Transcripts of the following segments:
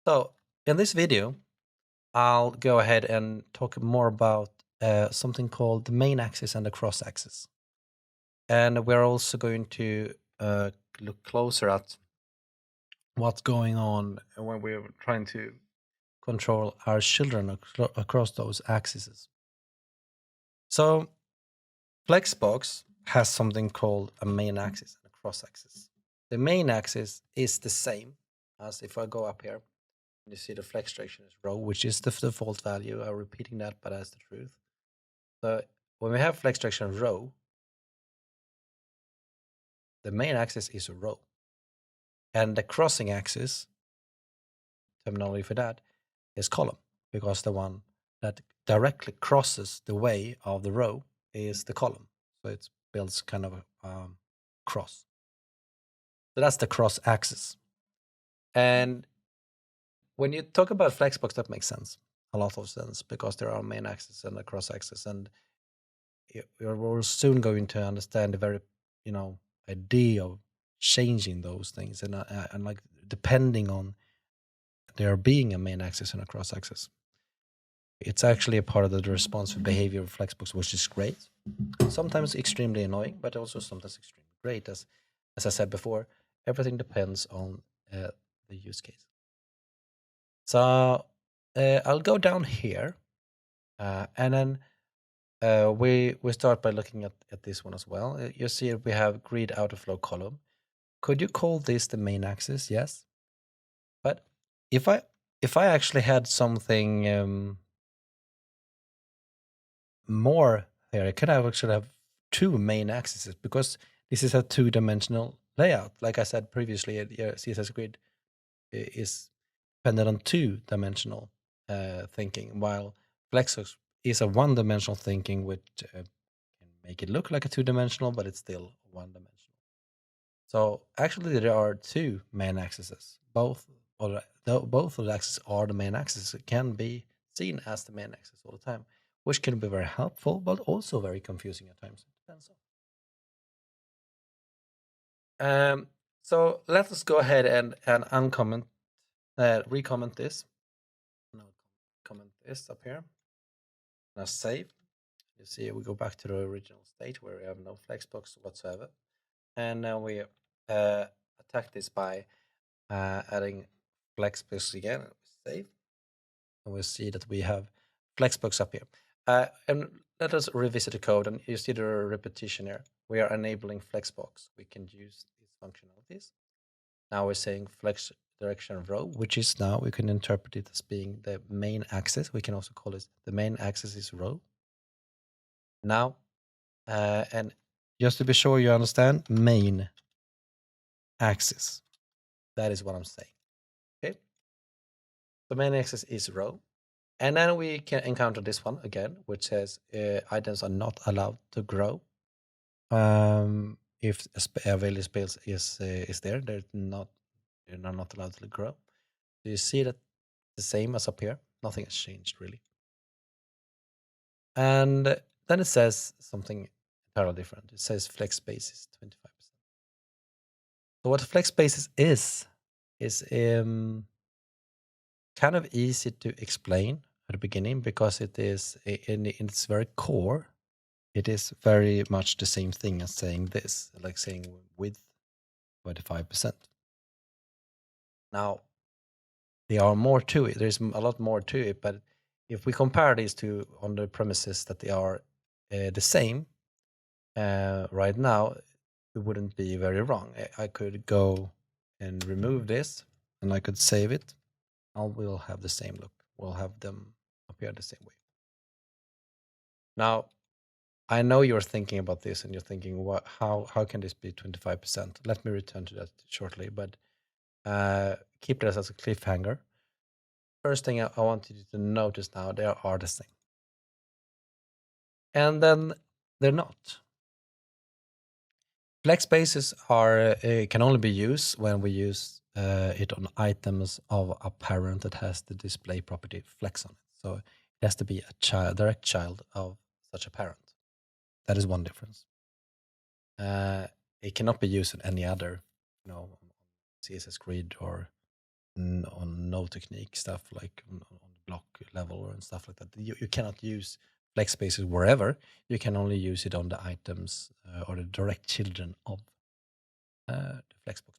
So, in this video, I'll go ahead and talk more about something called the main axis and the cross axis. And we're also going to look closer at what's going on when we're trying to control our children across those axes. So, Flexbox has something called a main axis and a cross axis. The main axis is the same as if I go up here. You see the flex direction is rho, which is the default value. I'm repeating that, but that's the truth. So when we have flex direction rho, the main axis is rho. And the crossing axis, terminology for that, is column, because the one that directly crosses the way of the row is the column. So it builds kind of a cross. So that's the cross axis. And when you talk about flexbox, that makes sense, a lot of sense, because there are main axis and a cross axis. And we're soon going to understand the very idea of changing those things and like depending on there being a main axis and a cross axis. It's actually a part of the responsive behavior of flexbox, which is great, sometimes extremely annoying, but also sometimes extremely great. As I said before, everything depends on the use case. So I'll go down here, and then we start by looking at this one as well. You see we have grid outflow column. Could you call this the main axis? Yes. But if I actually had something more here, I could have actually have two main axes, because this is a two-dimensional layout. Like I said previously, CSS grid is dependent on two-dimensional thinking, while Flexbox is a one-dimensional thinking, which can make it look like a two-dimensional, but it's still one-dimensional. So actually, there are two main axes. Both of the axes are the main axis. It can be seen as the main axis all the time, which can be very helpful, but also very confusing at times. It depends on. So let us go ahead and uncomment, recomment this. No, comment this up here. Now save. You see, we go back to the original state where we have no flexbox whatsoever, and now we attack this by adding flexbox again. Save, and we see that we have flexbox up here. And let us revisit the code, and you see the repetition here. We are enabling flexbox. We can use these functionalities. Now we're saying flex direction of rho, which is now we can interpret it as being the main axis. We can also call it the main axis is rho. Now, and just to be sure you understand, main axis. That is what I'm saying. Okay. The main axis is rho. And then we can encounter this one again, which says items are not allowed to grow. If a value space is there, they're not allowed to grow. So you see that the same as up here. Nothing has changed really. And then it says something entirely different. It says flex spaces 25%. So what flex spaces is kind of easy to explain at the beginning, because it is in its very core. It is very much the same thing as saying this, like saying width 25%. Now, there are more to it. There's a lot more to it, but if we compare these two on the premises that they are the same, right now, it wouldn't be very wrong. I could go and remove this, and I could save it. We'll have the same look. We'll have them appear the same way. Now, I know you're thinking about this, and you're thinking, how can this be 25%? Let me return to that shortly, but keep this as a cliffhanger. First thing I want you to notice now, they are the same. And then they're not. Flex spaces are can only be used when we use it on items of a parent that has the display property flex on it. So it has to be a direct child of such a parent. That is one difference. It cannot be used in any other, CSS grid or on no technique stuff like on block level and stuff like that. You cannot use flex spaces wherever. You can only use it on the items or the direct children of the flexbox.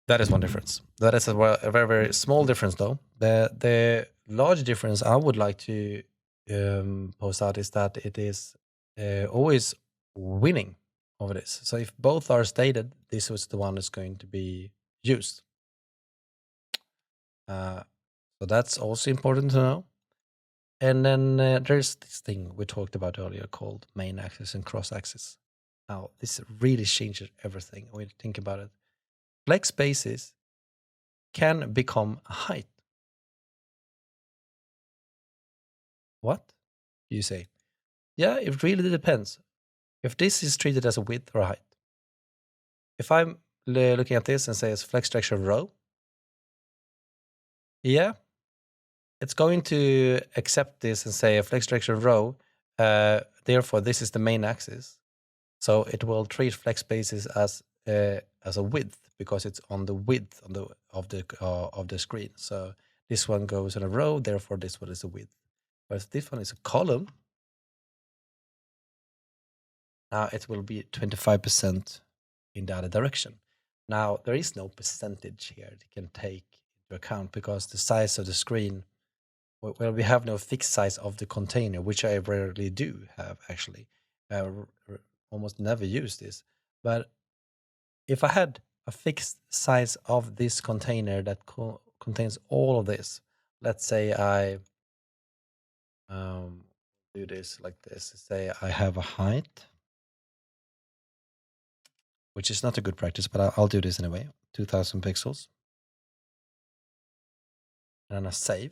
That is one difference. That is a very, very small difference, though. The large difference I would like to post out is that it is always winning over this. So if both are stated, this was the one that's going to be used. So that's also important to know. And then there's this thing we talked about earlier called main axis and cross axis. Now, this really changes everything when you think about it. Flex spaces can become a height. What? You say. Yeah, it really depends. If this is treated as a width or a height. If I'm looking at this and say it's flex direction row, yeah, it's going to accept this and say a flex direction row. Therefore, this is the main axis. So it will treat flex spaces as a width because it's on the width of the screen. So this one goes in a row. Therefore, this one is a width. Whereas this one is a column. Now it will be 25% in the other direction. Now there is no percentage here that can take into account because the size of the screen, well, we have no fixed size of the container, which I rarely do have actually. Almost never use this. But if I had a fixed size of this container that contains all of this, let's say I do this like this. Say I have a height, which is not a good practice, but I'll do this anyway. 2000 pixels. And then I save.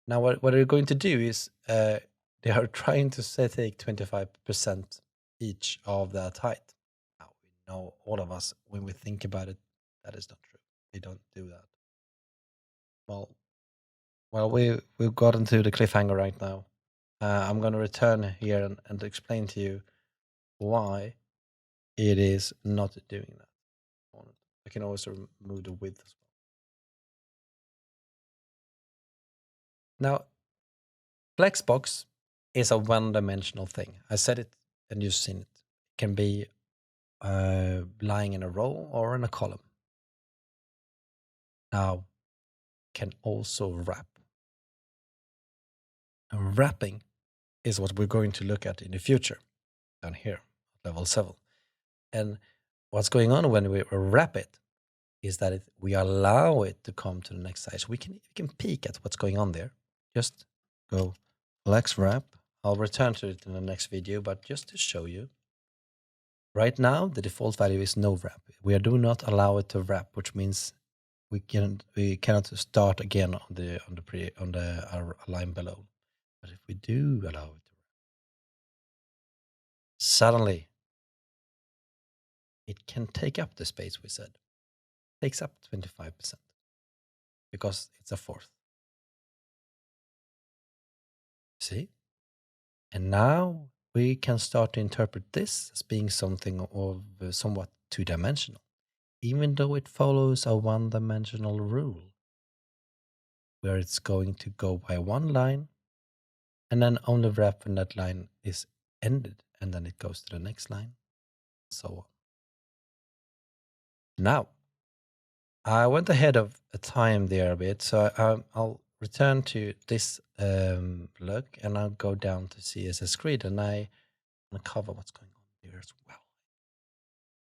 Now what they're going to do is they are trying to take 25% each of that height. Now we know all of us when we think about it, that is not true. They don't do that. Well, we've gotten to the cliffhanger right now. I'm going to return here and explain to you why it is not doing that. I can also remove the width as well. Now, Flexbox is a one-dimensional thing. I said it and you've seen it. It can be lying in a row or in a column. Now, can also wrap. And wrapping is what we're going to look at in the future down here, level 7. And what's going on when we wrap it is that we allow it to come to the next size. We can peek at what's going on there. Just go flex wrap. I'll return to it in the next video, but just to show you. Right now, the default value is no wrap. We do not allow it to wrap, which means we cannot start again on the line below. But if we do allow it to wrap, suddenly it can take up the space we said. It takes up 25% because it's a fourth. See? And now we can start to interpret this as being something of somewhat two-dimensional, even though it follows a one-dimensional rule, where it's going to go by one line, and then only wrap when that line is ended, and then it goes to the next line, so on. Now, I went ahead of a time there a bit, so I'll return to this look, and I'll go down to CSS Grid, and I uncover what's going on here as well.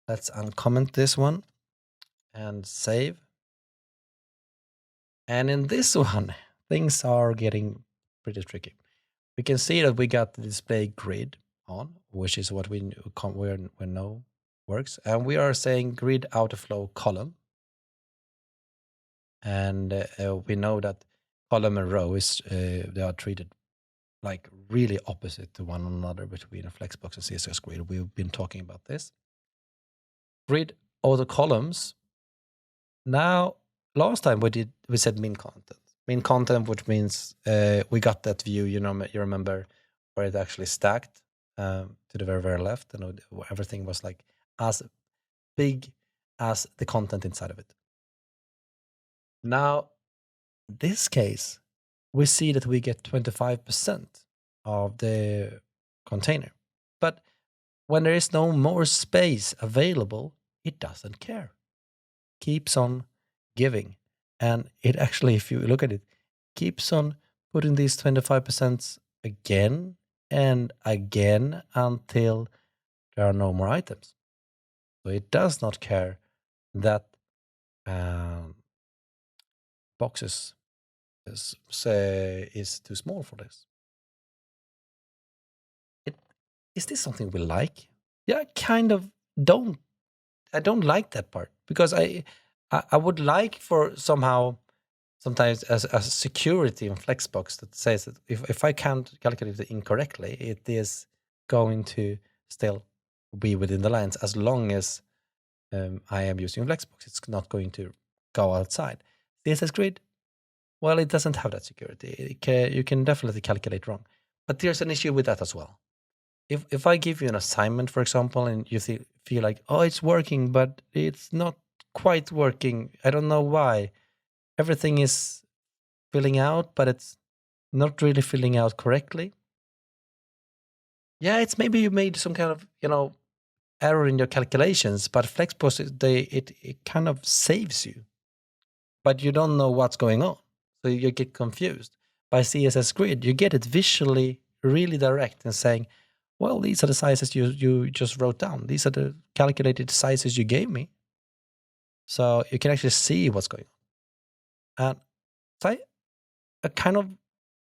Let's uncomment this one and save. And in this one, things are getting pretty tricky. We can see that we got the display grid on, which is what we know works. And we are saying grid autoflow column. And we know that column and row they are treated like really opposite to one another between a Flexbox and CSS Grid. We've been talking about this. Grid auto columns. Now, last time we said min content. Min content, which means we got that view. You remember where it actually stacked to the very, very left, and everything was like as big as the content inside of it. Now, in this case, we see that we get 25% of the container. But when there is no more space available, it doesn't care. Keeps on giving. And it actually, if you look at it, keeps on putting these 25% again and again until there are no more items. So it does not care that boxes is too small for this. Is this something we like? Yeah, I kind of don't. I don't like that part because I would like for somehow sometimes as a security in Flexbox that says that if I can't calculate it incorrectly, it is going to still be within the lines as long as I am using Flexbox. It's not going to go outside. CSS Grid, well, it doesn't have that security. You can definitely calculate wrong. But there's an issue with that as well. If I give you an assignment, for example, and you feel like, oh, it's working, but it's not quite working. I don't know why. Everything is filling out, but it's not really filling out correctly. Yeah, it's maybe you made some kind of, error in your calculations, but Flexbox, it kind of saves you. But you don't know what's going on. So you get confused. By CSS Grid, you get it visually really direct and saying, well, these are the sizes you just wrote down. These are the calculated sizes you gave me. So you can actually see what's going on. And so I kind of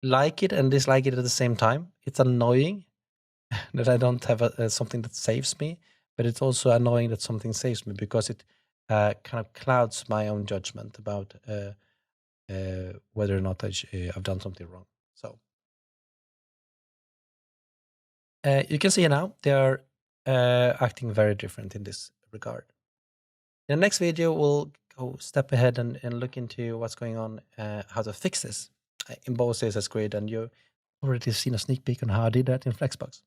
like it and dislike it at the same time. It's annoying that I don't have something that saves me, but it's also annoying that something saves me because it kind of clouds my own judgment about whether or not I've done something wrong. So you can see now they are acting very different in this regard. In the next video, we'll go step ahead and look into what's going on, how to fix this in both CSS Grid, and you already seen a sneak peek on how I did that in Flexbox.